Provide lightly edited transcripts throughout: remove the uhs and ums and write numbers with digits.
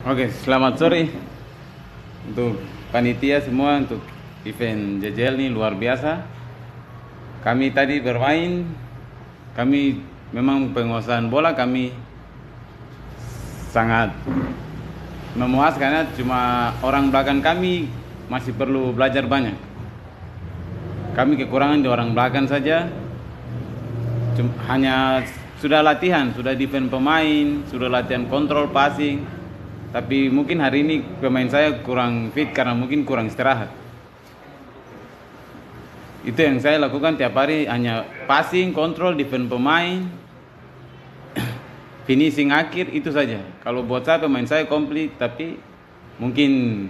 Oke, selamat sore untuk panitia semua, untuk event JJL ini luar biasa. Kami tadi bermain, kami memang penguasaan bola kami sangat memuaskan ya. Cuma orang belakang kami masih perlu belajar banyak. Kami kekurangan di orang belakang saja. Hanya sudah latihan, sudah defend pemain, sudah latihan kontrol passing. Tapi mungkin hari ini pemain saya kurang fit karena mungkin kurang istirahat. Itu yang saya lakukan tiap hari, hanya passing, kontrol, defend pemain, finishing akhir, itu saja. Kalau buat saya pemain saya komplit, tapi mungkin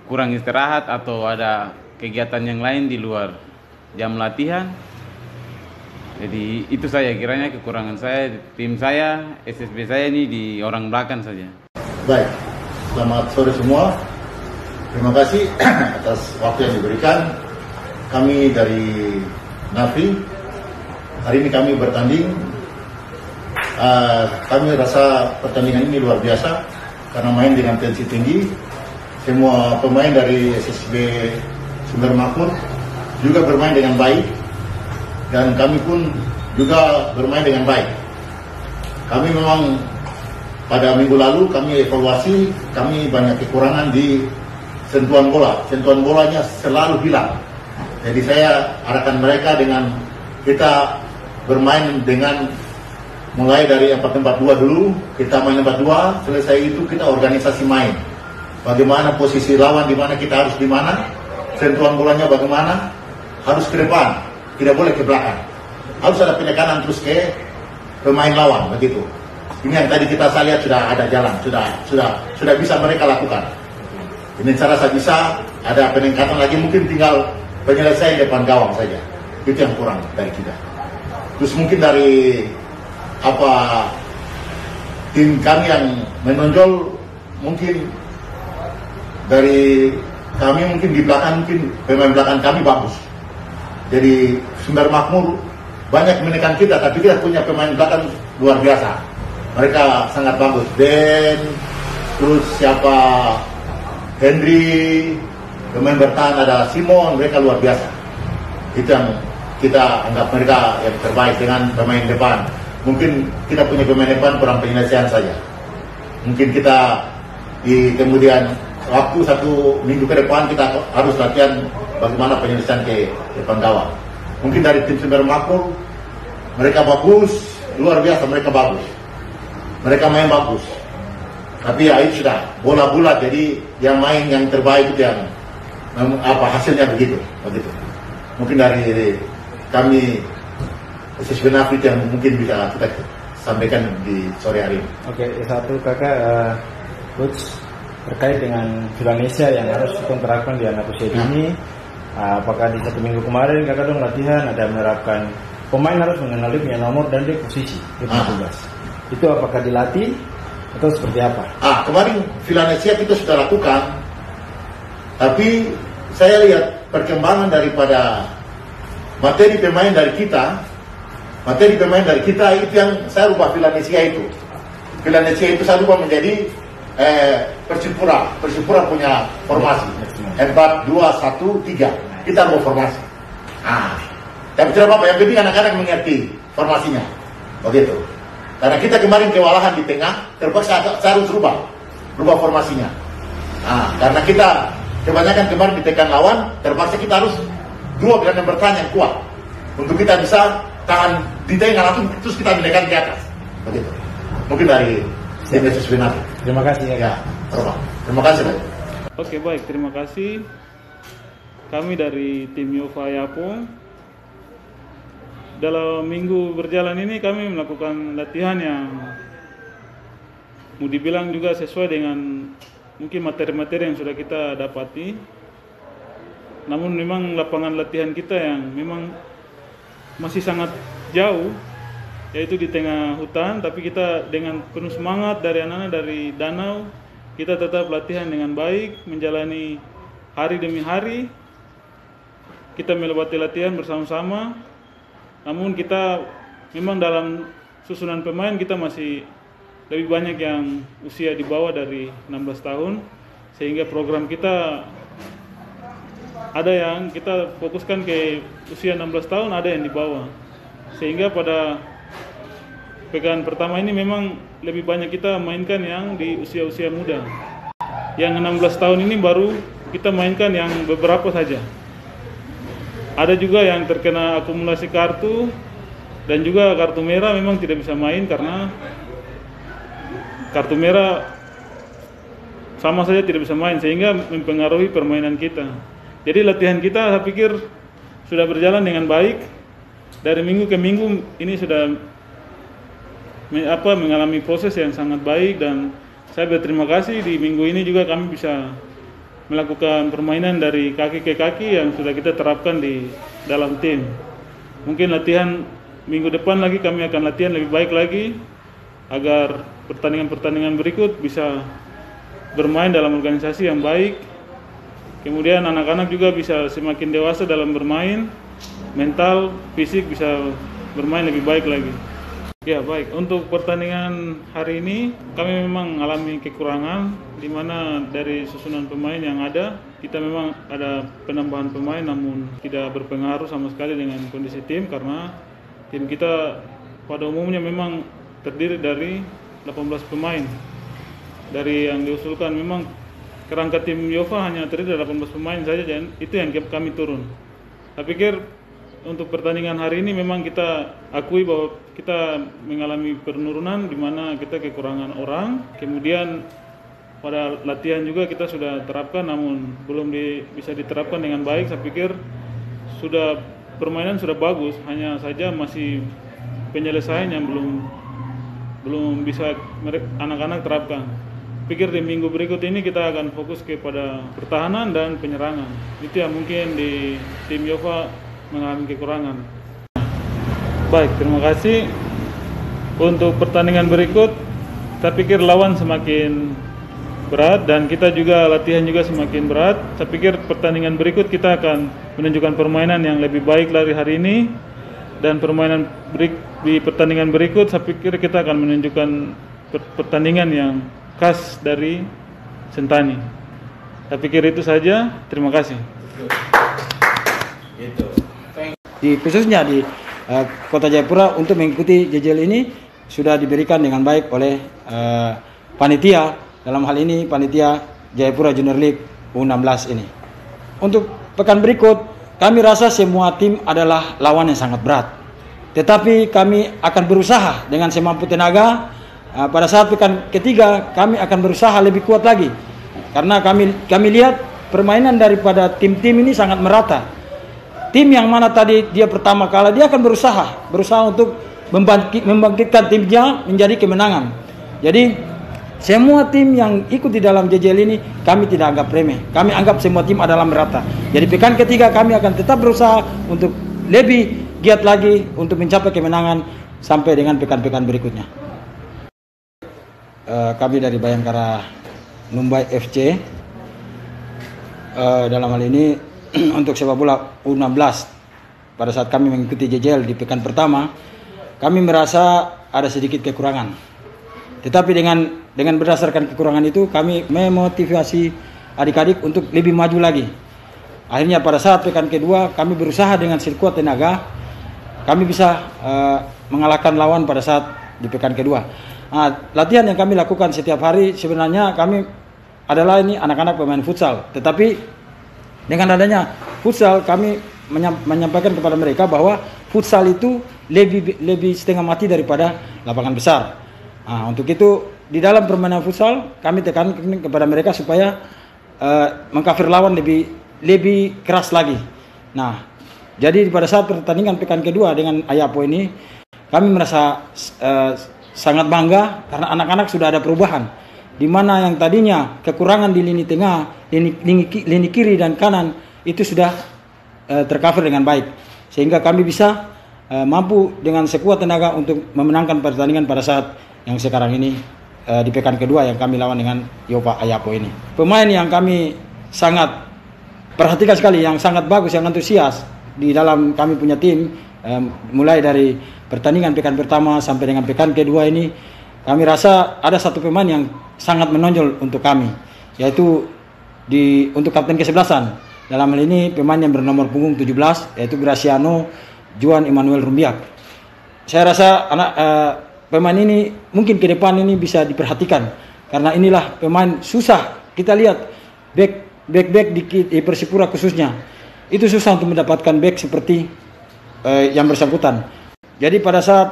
kurang istirahat atau ada kegiatan yang lain di luar jam latihan. Jadi itu saya kiranya kekurangan saya, tim saya, SSB saya ini di orang belakang saja. Baik, selamat sore semua. Terima kasih atas waktu yang diberikan. Kami dari NAFI, hari ini kami bertanding. Kami rasa pertandingan ini luar biasa karena main dengan tensi tinggi. Semua pemain dari SSB Sumber Makmur juga bermain dengan baik, dan kami pun juga bermain dengan baik. Kami memang pada minggu lalu kami evaluasi, kami banyak kekurangan di sentuhan bola. Sentuhan bolanya selalu hilang. Jadi saya arahkan mereka dengan kita bermain dengan mulai dari 4-4-2 dulu, kita main 4-2, selesai itu kita organisasi main. Bagaimana posisi lawan, di mana kita harus di mana, sentuhan bolanya bagaimana, harus ke depan, tidak boleh ke belakang. Harus ada penekanan terus ke pemain lawan, begitu. Ini yang tadi saya lihat sudah ada jalan, sudah bisa mereka lakukan. Ini cara saya bisa, ada peningkatan lagi, mungkin tinggal penyelesaian depan gawang saja. Itu yang kurang dari kita. Terus mungkin dari tim kami yang menonjol, mungkin dari kami mungkin di belakang, mungkin pemain belakang kami bagus. Jadi Sumber Makmur banyak menekan kita, tapi kita punya pemain belakang luar biasa. Mereka sangat bagus. Dan terus Henry, pemain bertahan ada Simon, mereka luar biasa. Itu yang kita anggap mereka yang terbaik dengan pemain depan. Mungkin kita punya pemain depan kurang penyelesaian saja. Mungkin kita di kemudian waktu 1 minggu ke depan kita harus latihan bagaimana penyelesaian ke depan gawang. Mungkin dari tim Sumber Makmur mereka bagus, luar biasa, mereka bagus. Mereka main bagus, tapi ya itu sudah bola bulat, jadi yang main yang terbaik itu yang hasilnya begitu. Mungkin dari kami SSB NAFI yang mungkin bisa kita sampaikan di sore hari ini. Oke, satu kakak coach terkait dengan Vilanesia yang harus diterapkan di anak usia ini. Apakah di 1 minggu kemarin kakak dong latihan ada menerapkan pemain harus mengenali punya nomor dan di posisi itu tugas. Itu apakah dilatih atau seperti apa? Kemarin Vilanesia kita sudah lakukan, tapi saya lihat perkembangan daripada materi pemain dari kita itu yang saya rubah Vilanesia itu. Vilanesia itu saya rubah menjadi Persipura punya formasi 4-2-1-3. Kita rubah formasi. Tapi tidak apa-apa, yang penting anak-anak mengerti formasinya. Begitu. Karena kita kemarin kewalahan di tengah, terpaksa saya harus rubah formasinya. Karena kita kebanyakan kemarin ditekan lawan, terpaksa kita harus 2 gelandang bertahan yang kuat untuk kita bisa tahan di tengah langsung, terus kita menekan ke atas. Begitu. Mungkin dari tim SSB NAFI. Terima kasih ya. Terima kasih. Oke, baik, terima kasih. Kami dari tim Yova Yapo. Dalam minggu berjalan ini kami melakukan latihan yang mau dibilang juga sesuai dengan mungkin materi-materi yang sudah kita dapati. Namun memang lapangan latihan kita yang memang masih sangat jauh, yaitu di tengah hutan, tapi kita dengan penuh semangat dari anak-anak dari Danau, kita tetap latihan dengan baik, menjalani hari demi hari. Kita melewati latihan bersama-sama. Namun kita memang dalam susunan pemain kita masih lebih banyak yang usia di bawah dari 16 tahun, sehingga program kita ada yang kita fokuskan ke usia 16 tahun, ada yang di bawah. Sehingga pada pekan pertama ini memang lebih banyak kita mainkan yang di usia-usia muda. Yang 16 tahun ini baru kita mainkan yang beberapa saja. Ada juga yang terkena akumulasi kartu, dan juga kartu merah memang tidak bisa main karena kartu merah sama saja tidak bisa main, sehingga mempengaruhi permainan kita. Jadi latihan kita saya pikir sudah berjalan dengan baik. Dari minggu ke minggu ini sudah mengalami proses yang sangat baik, dan saya berterima kasih di minggu ini juga kami bisa melakukan permainan dari kaki ke kaki yang sudah kita terapkan di dalam tim. Mungkin latihan minggu depan lagi kami akan latihan lebih baik lagi agar pertandingan-pertandingan berikut bisa bermain dalam organisasi yang baik. Kemudian anak-anak juga bisa semakin dewasa dalam bermain, mental, fisik bisa bermain lebih baik lagi. Ya baik, untuk pertandingan hari ini kami memang mengalami kekurangan, di mana dari susunan pemain yang ada, kita memang ada penambahan pemain namun tidak berpengaruh sama sekali dengan kondisi tim, karena tim kita pada umumnya memang terdiri dari 18 pemain. Dari yang diusulkan memang kerangka tim Yofa hanya terdiri dari 18 pemain saja, dan itu yang kami turun. Saya pikir untuk pertandingan hari ini memang kita akui bahwa kita mengalami penurunan di mana kita kekurangan orang. Kemudian pada latihan juga kita sudah terapkan namun belum bisa diterapkan dengan baik. Saya pikir sudah permainan sudah bagus, hanya saja masih penyelesaian yang belum bisa anak-anak terapkan. Pikir di minggu berikut ini kita akan fokus kepada pertahanan dan penyerangan. Itu yang mungkin di tim Yofa mengalami kekurangan. Baik, terima kasih. Untuk pertandingan berikut, saya pikir lawan semakin berat dan kita juga latihan juga semakin berat. Saya pikir pertandingan berikut kita akan menunjukkan permainan yang lebih baik dari hari ini, dan permainan di pertandingan berikut saya pikir kita akan menunjukkan pertandingan yang khas dari Sentani. Saya pikir itu saja. Terima kasih. Khususnya di Kota Jayapura untuk mengikuti JJL ini sudah diberikan dengan baik oleh panitia, dalam hal ini panitia Jayapura Junior League U16 ini. Untuk pekan berikut kami rasa semua tim adalah lawan yang sangat berat, tetapi kami akan berusaha dengan semampu tenaga. Pada saat pekan ketiga kami akan berusaha lebih kuat lagi, karena kami lihat permainan daripada tim-tim ini sangat merata. Tim yang mana tadi dia pertama kalah, dia akan berusaha untuk membangkitkan timnya menjadi kemenangan. Jadi semua tim yang ikut di dalam JJL ini kami tidak anggap remeh. Kami anggap semua tim adalah merata. Jadi pekan ketiga kami akan tetap berusaha untuk lebih giat lagi untuk mencapai kemenangan sampai dengan pekan-pekan berikutnya. Kami dari Bayangkara Numbai FC dalam hal ini untuk sepak bola U16 pada saat kami mengikuti JJL di pekan pertama, kami merasa ada sedikit kekurangan. Tetapi dengan berdasarkan kekurangan itu kami memotivasi adik-adik untuk lebih maju lagi. Akhirnya pada saat pekan kedua kami berusaha dengan sekuat tenaga, kami bisa mengalahkan lawan pada saat di pekan kedua. Latihan yang kami lakukan setiap hari sebenarnya kami adalah ini anak-anak pemain futsal, tetapi dengan adanya futsal kami menyampaikan kepada mereka bahwa futsal itu lebih setengah mati daripada lapangan besar. Untuk itu di dalam permainan futsal kami tekankan kepada mereka supaya mengkafir lawan lebih keras lagi. Jadi pada saat pertandingan pekan kedua dengan Ayapo ini kami merasa sangat bangga karena anak-anak sudah ada perubahan. Di mana yang tadinya kekurangan di lini tengah, lini kiri dan kanan itu sudah tercover dengan baik, sehingga kami bisa mampu dengan sekuat tenaga untuk memenangkan pertandingan pada saat yang sekarang ini di pekan kedua yang kami lawan dengan Yofa Ayapo ini. Pemain yang kami sangat perhatikan sekali, yang sangat bagus, yang antusias di dalam kami punya tim, mulai dari pertandingan pekan pertama sampai dengan pekan kedua ini kami rasa ada satu pemain yang sangat menonjol untuk kami, yaitu untuk kapten kesebelasan. Dalam hal ini pemain yang bernomor punggung 17, yaitu Graciano Juan Emmanuel Rumbiak. Saya rasa pemain ini mungkin ke depan ini bisa diperhatikan, karena inilah pemain susah. Kita lihat back di Persipura khususnya, itu susah untuk mendapatkan back seperti yang bersangkutan. Jadi pada saat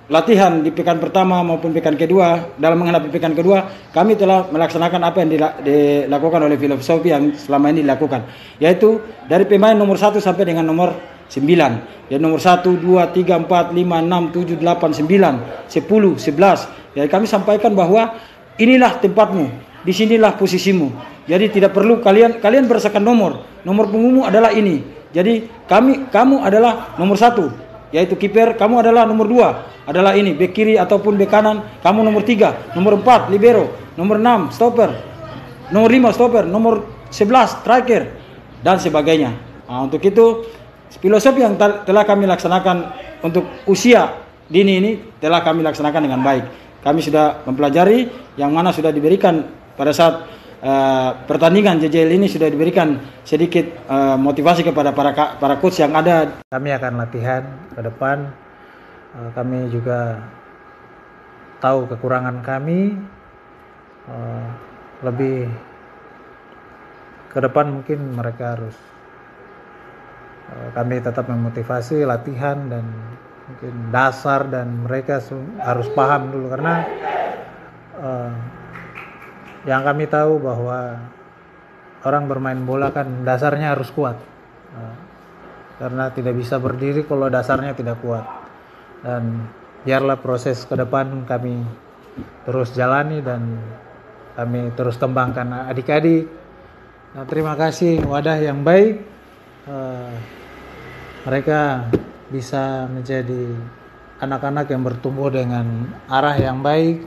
latihan di pekan pertama maupun pekan kedua, dalam menghadapi pekan kedua, kami telah melaksanakan apa yang dilakukan oleh filosofi yang selama ini dilakukan, yaitu dari pemain nomor 1 sampai dengan nomor 9. Ya, nomor 1, 2, 3, 4, 5, 6, 7, 8, 9, 10, 11. Jadi kami sampaikan bahwa inilah tempatmu, disinilah posisimu. Jadi tidak perlu kalian berdasarkan nomor punggungmu adalah ini. Jadi kamu adalah nomor 1, yaitu kiper, kamu adalah nomor 2, adalah ini bek kiri ataupun bek kanan, kamu nomor 3, nomor 4 libero, nomor 6 stopper, nomor 5 stopper, nomor 11 striker dan sebagainya. Nah, untuk itu filosofi yang telah kami laksanakan untuk usia dini ini telah kami laksanakan dengan baik. Kami sudah mempelajari yang mana sudah diberikan pada saat pertandingan JJL ini, sudah diberikan sedikit motivasi kepada para coach yang ada. Kami akan latihan ke depan. Kami juga tahu kekurangan kami. Lebih ke depan mungkin mereka harus kami tetap memotivasi latihan dan mungkin dasar, dan mereka harus paham dulu, karena yang kami tahu bahwa orang bermain bola kan dasarnya harus kuat, karena tidak bisa berdiri kalau dasarnya tidak kuat. Dan biarlah proses ke depan kami terus jalani dan kami terus kembangkan adik-adik. Nah, terima kasih wadah yang baik. Mereka bisa menjadi anak-anak yang bertumbuh dengan arah yang baik.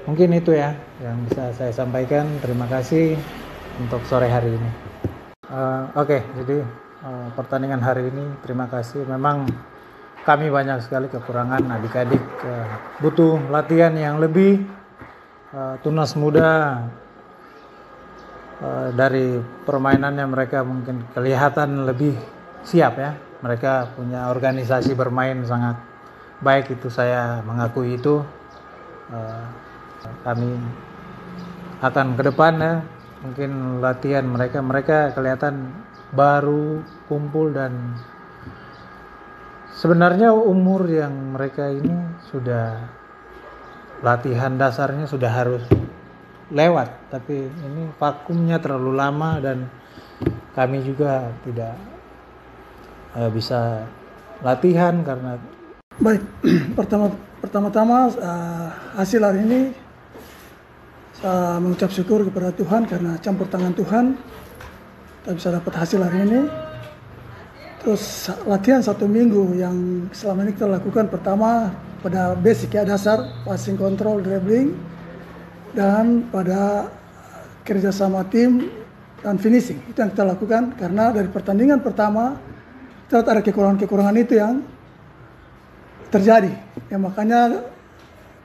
Mungkin itu ya yang bisa saya sampaikan. Terima kasih untuk sore hari ini. Oke, jadi pertandingan hari ini terima kasih. Memang kami banyak sekali kekurangan, adik-adik butuh latihan yang lebih. Tunas muda dari permainannya mereka mungkin kelihatan lebih siap ya. Mereka punya organisasi bermain sangat baik, itu saya mengakui itu. Kami akan ke depan ya, mungkin latihan mereka kelihatan baru kumpul, dan sebenarnya umur yang mereka ini sudah latihan dasarnya sudah harus lewat, tapi ini vakumnya terlalu lama dan kami juga tidak bisa latihan karena baik. Pertama-tama hasil hari ini saya mengucap syukur kepada Tuhan karena campur tangan Tuhan kita bisa dapat hasil hari ini. Terus latihan 1 minggu yang selama ini kita lakukan, pertama pada basic ya, dasar passing, control, dribbling, dan pada kerjasama tim dan finishing. Itu yang kita lakukan karena dari pertandingan pertama kita ada kekurangan-kekurangan itu yang terjadi. Ya, makanya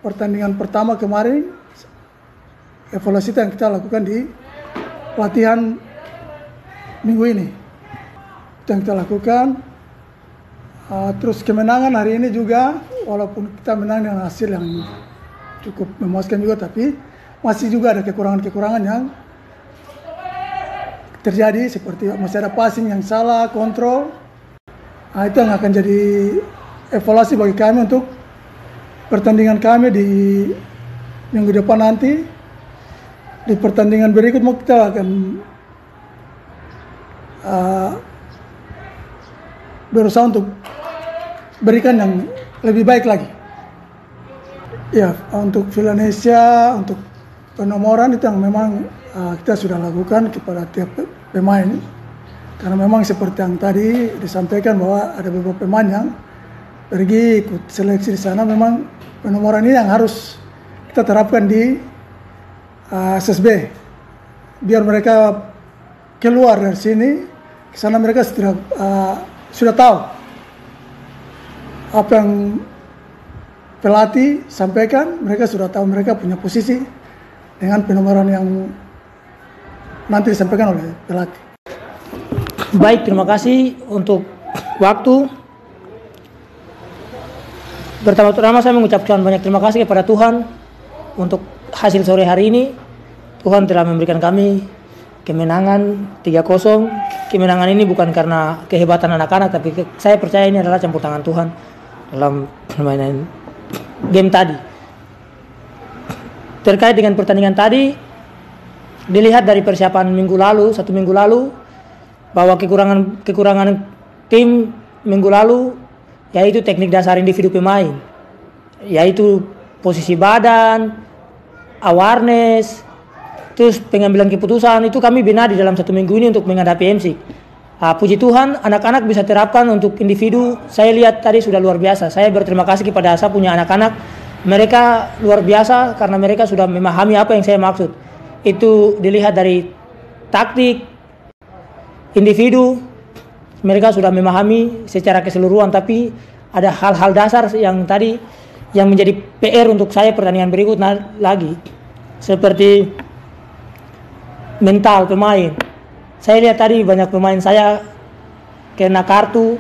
pertandingan pertama kemarin evaluasi yang kita lakukan di latihan minggu ini. Itu yang kita lakukan. Terus kemenangan hari ini juga, walaupun kita menang dengan hasil yang cukup memuaskan juga, tapi masih juga ada kekurangan-kekurangan yang terjadi, seperti masih ada passing yang salah, kontrol. Itu yang akan jadi evaluasi bagi kami untuk pertandingan kami di minggu depan nanti. Di pertandingan berikut kita akan berusaha untuk berikan yang lebih baik lagi. Ya, untuk Villanesia, untuk penomoran itu yang memang kita sudah lakukan kepada tiap pemain. Karena memang seperti yang tadi disampaikan bahwa ada beberapa pemain yang pergi ikut seleksi di sana, memang penomoran ini yang harus kita terapkan di SSB. Biar mereka keluar dari sini, ke sana mereka sudah tahu apa yang pelatih sampaikan, mereka sudah tahu mereka punya posisi dengan penomoran yang nanti disampaikan oleh pelatih. Baik, terima kasih untuk waktu. Pertama-tama saya mengucapkan banyak terima kasih kepada Tuhan untuk hasil sore hari ini. Tuhan telah memberikan kami kemenangan 3-0. Kemenangan ini bukan karena kehebatan anak-anak, tapi saya percaya ini adalah campur tangan Tuhan dalam permainan game tadi. Terkait dengan pertandingan tadi, dilihat dari persiapan satu minggu lalu, bahwa kekurangan tim minggu lalu yaitu teknik dasar individu pemain, yaitu posisi badan, awareness, terus pengambilan keputusan. Itu kami benahi dalam 1 minggu ini untuk menghadapi MC. Puji Tuhan, anak-anak bisa terapkan untuk individu. Saya lihat tadi sudah luar biasa. Saya berterima kasih kepada saya punya anak-anak. Mereka luar biasa karena mereka sudah memahami apa yang saya maksud. Itu dilihat dari taktik, individu. Mereka sudah memahami secara keseluruhan, tapi ada hal-hal dasar yang tadi yang menjadi PR untuk saya pertandingan berikut lagi. Seperti mental pemain. Saya lihat tadi banyak pemain saya kena kartu,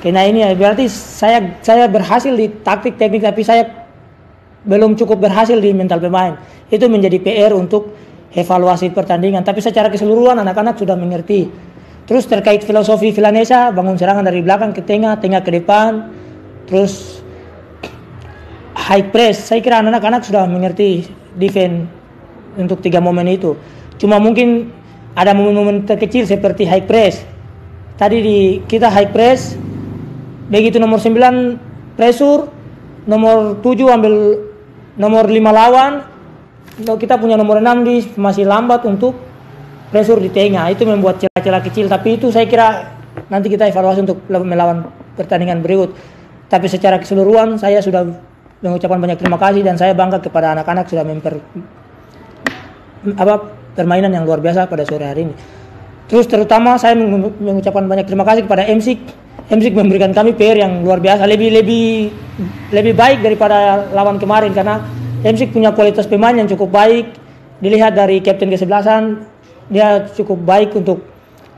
kena ini, berarti saya berhasil di taktik teknik, tapi saya belum cukup berhasil di mental pemain. Itu menjadi PR untuk evaluasi pertandingan, tapi secara keseluruhan anak-anak sudah mengerti. Terus terkait filosofi Villanueva, bangun serangan dari belakang ke tengah ke depan, terus high press. Saya kira anak-anak sudah mengerti defense untuk 3 momen itu. Cuma mungkin ada momen-momen terkecil seperti high press. Tadi kita high press, begitu nomor 9 pressure, nomor 7 ambil nomor 5 lawan, kita punya nomor 6 masih lambat untuk pressure di tengah. Itu membuat celah-celah kecil, tapi itu saya kira nanti kita evaluasi untuk melawan pertandingan berikut. Tapi secara keseluruhan saya sudah mengucapkan banyak terima kasih dan saya bangga kepada anak-anak sudah permainan yang luar biasa pada sore hari ini. Terus terutama saya mengucapkan banyak terima kasih kepada MC memberikan kami PR yang luar biasa, lebih baik daripada lawan kemarin, karena MC punya kualitas pemain yang cukup baik. Dilihat dari kapten kesebelasan, dia cukup baik untuk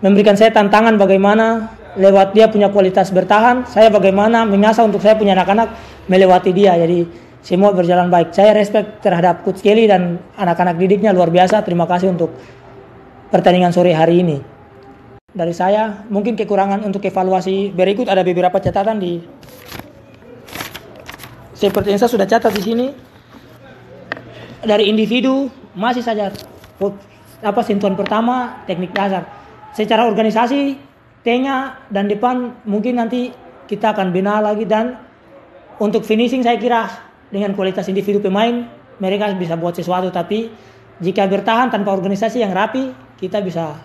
memberikan saya tantangan bagaimana lewat dia punya kualitas bertahan, saya bagaimana mengasah untuk saya punya anak-anak melewati dia. Jadi semua berjalan baik. Saya respect terhadap Coach Kelly dan anak-anak didiknya luar biasa. Terima kasih untuk pertandingan sore hari ini. Dari saya, mungkin kekurangan untuk evaluasi berikut ada beberapa catatan seperti yang saya sudah catat di sini. Dari individu masih saja sentuhan pertama teknik dasar. Secara organisasi tengah dan depan mungkin nanti kita akan benar lagi, dan untuk finishing saya kira dengan kualitas individu pemain mereka bisa buat sesuatu, tapi jika bertahan tanpa organisasi yang rapi kita bisa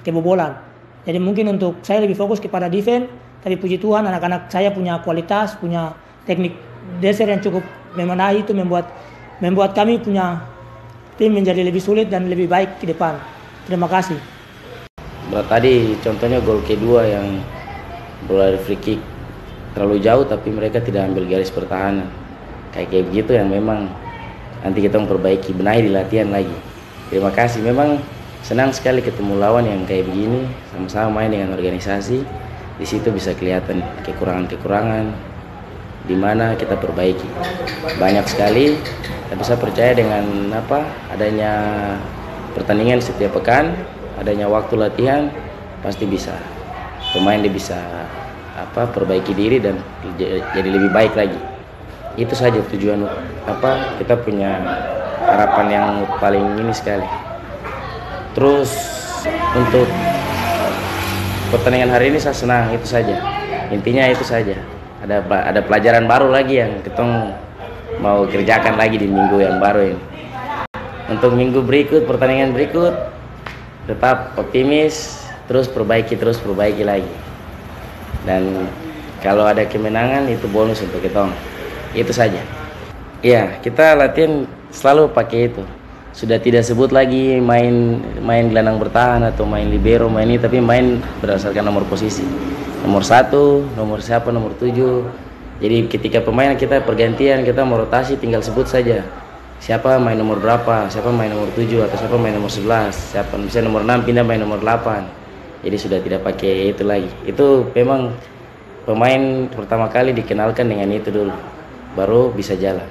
kebobolan. Jadi mungkin untuk saya lebih fokus kepada defense, tapi puji Tuhan anak-anak saya punya kualitas, punya teknik dasar yang cukup memenuhi. Itu membuat kami punya tim menjadi lebih sulit dan lebih baik ke depan. Terima kasih. Tadi contohnya gol kedua yang bola dari free kick terlalu jauh tapi mereka tidak ambil garis pertahanan. Kayak begitu yang memang nanti kita memperbaiki, benahi di latihan lagi. Terima kasih. Memang senang sekali ketemu lawan yang kayak begini, sama-sama main dengan organisasi. Di situ bisa kelihatan kekurangan-kekurangan di mana kita perbaiki. Banyak sekali. Tapi saya percaya dengan adanya pertandingan setiap pekan, adanya waktu latihan, pasti bisa pemain dia bisa perbaiki diri dan jadi lebih baik lagi. Itu saja tujuan kita punya harapan yang paling ini sekali. Terus untuk pertandingan hari ini saya senang, itu saja. Intinya itu saja. Ada pelajaran baru lagi yang kita mau kerjakan lagi di minggu yang baru ini. Untuk minggu berikut, pertandingan berikut, tetap optimis, terus perbaiki lagi. Dan kalau ada kemenangan itu bonus untuk kita. Itu saja. Iya, kita latihan selalu pakai itu. Sudah tidak sebut lagi main gelandang bertahan atau main libero, tapi main berdasarkan nomor posisi. Nomor 1, nomor 7. Jadi ketika pemain kita pergantian, kita mau rotasi, tinggal sebut saja siapa main nomor berapa, siapa main nomor 7 atau siapa main nomor 11, siapa misalnya nomor 6 pindah main nomor 8. Jadi sudah tidak pakai itu lagi. Itu memang pemain pertama kali dikenalkan dengan itu dulu, baru bisa jalan.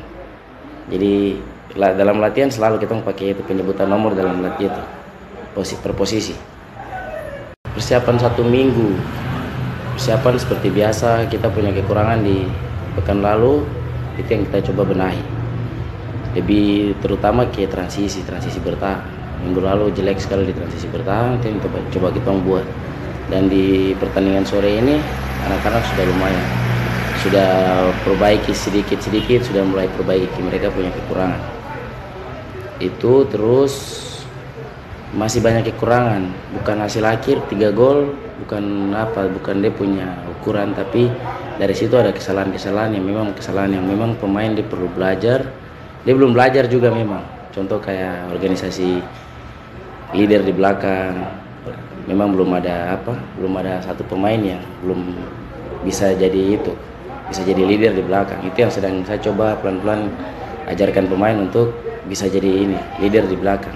Jadi dalam latihan selalu kita pakai itu, penyebutan nomor dalam latihan itu, per posisi. Persiapan 1 minggu, persiapan seperti biasa. Kita punya kekurangan di pekan lalu, itu yang kita coba benahi. Lebih terutama ke transisi bertahan. Minggu lalu jelek sekali di transisi bertahan, itu yang coba kita buat. Dan di pertandingan sore ini anak-anak sudah lumayan, sudah perbaiki sedikit-sedikit, sudah mulai perbaiki, mereka punya kekurangan. Itu terus masih banyak kekurangan, bukan hasil akhir 3 gol, bukan dia punya ukuran, tapi dari situ ada kesalahan-kesalahan yang memang pemain dia perlu belajar. Dia belum belajar juga memang. Contoh kayak organisasi leader di belakang, memang belum ada satu pemain yang belum bisa jadi leader di belakang. Itu yang sedang saya coba pelan-pelan ajarkan pemain untuk bisa jadi leader di belakang,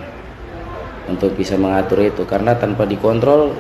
untuk bisa mengatur itu, karena tanpa dikontrol